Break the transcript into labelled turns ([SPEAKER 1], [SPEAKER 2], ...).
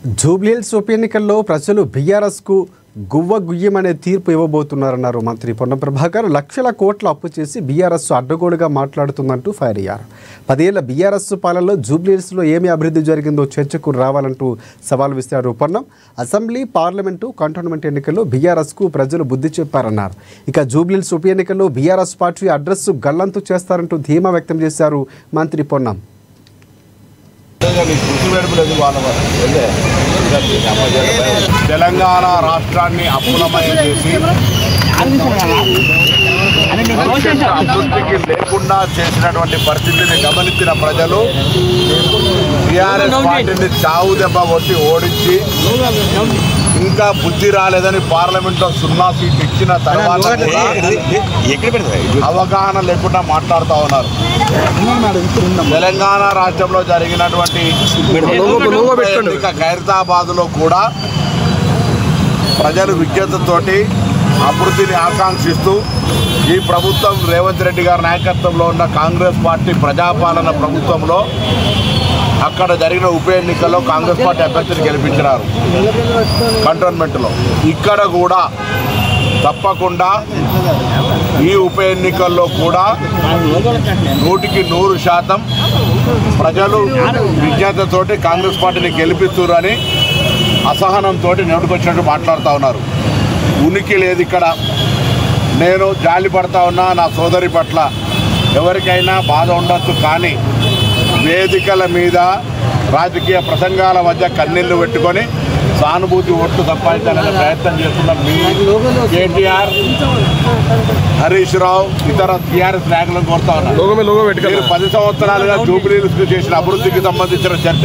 [SPEAKER 1] జూబ్లీహిల్స్ ఉప ఎన్నికల్లో ప్రజలు బీఆర్ఎస్కు గువ్వ గుయ్యమనే తీర్పు ఇవ్వబోతున్నారన్నారు మంత్రి పొన్నం ప్రభాకర్. లక్షల కోట్ల అప్పు చేసి బీఆర్ఎస్ అడ్డగోలుగా మాట్లాడుతుందంటూ ఫైర్ అయ్యారు. 10 ఏళ్ల బీఆర్ఎస్ పాలనలో జూబ్లీహిల్స్లో ఏమి అభివృద్ధి జరిగిందో చర్చకు రావాలంటూ సవాల్ విసిరారు పొన్నం. అసెంబ్లీ, పార్లమెంటు, కంటోన్మెంట్ ఎన్నికల్లో బీఆర్ఎస్కు ప్రజలు బుద్ధి చెప్పారన్నారు. ఇక జూబ్లీహిల్స్ ఉప ఎన్నికల్లో బీఆర్ఎస్ పార్టీ అడ్రస్ గల్లంతు చేస్తారంటూ ధీమా వ్యక్తం చేశారు మంత్రి పొన్నం.
[SPEAKER 2] తెలంగాణ రాష్ట్రాన్ని అప్పులమయం చేసి అభివృద్ధికి లేకుండా చేసినటువంటి పరిస్థితిని గమనించిన ప్రజలు టీఆర్ఎస్ పార్టీని చావు దెబ్బ కొట్టి ఓడించి ఇంకా బుద్ధి రాలేదని పార్లమెంట్లో 0 సీట్లు ఇచ్చిన తర్వాత అవగాహన లేకుండా మాట్లాడుతూ ఉన్నారు. తెలంగాణ రాష్ట్రంలో జరిగినటువంటి ఖైరతాబాద్లో కూడా ప్రజలు విజ్ఞతతోటి అభివృద్ధిని ఆకాంక్షిస్తూ ఈ ప్రభుత్వం రేవంత్ రెడ్డి గారి నాయకత్వంలో ఉన్న కాంగ్రెస్ పార్టీ ప్రజాపాలన ప్రభుత్వంలో అక్కడ జరిగిన ఉప ఎన్నికల్లో కాంగ్రెస్ పార్టీ అభ్యర్థిని గెలిపించినారు కంటోన్మెంట్లో. ఇక్కడ కూడా తప్పకుండా ఈ ఉప ఎన్నికల్లో కూడా 100% ప్రజలు విజ్ఞతతోటి కాంగ్రెస్ పార్టీని గెలిపిస్తున్నారని అసహనంతో నోటుకొచ్చినట్టు మాట్లాడుతూ ఉన్నారు. ఉనికి లేదు ఇక్కడ. నేను జాలి పడతా ఉన్నా నా సోదరి పట్ల. ఎవరికైనా బాధ ఉండొచ్చు, కానీ వేదికల మీద రాజకీయ ప్రసంగాల మధ్య కన్నీళ్లు పెట్టుకొని సానుభూతి ఓట్లు సంపాదించాలనే ప్రయత్నం చేస్తున్న మీ కేటీఆర్, హరీష్ రావు, ఇతర టీఆర్ఎస్ నాయకులను కోరుతా ఉన్నారు. మీరు 10 సంవత్సరాలుగా జూబ్లీహిల్స్ చేసిన అభివృద్ధికి సంబంధించిన చర్చ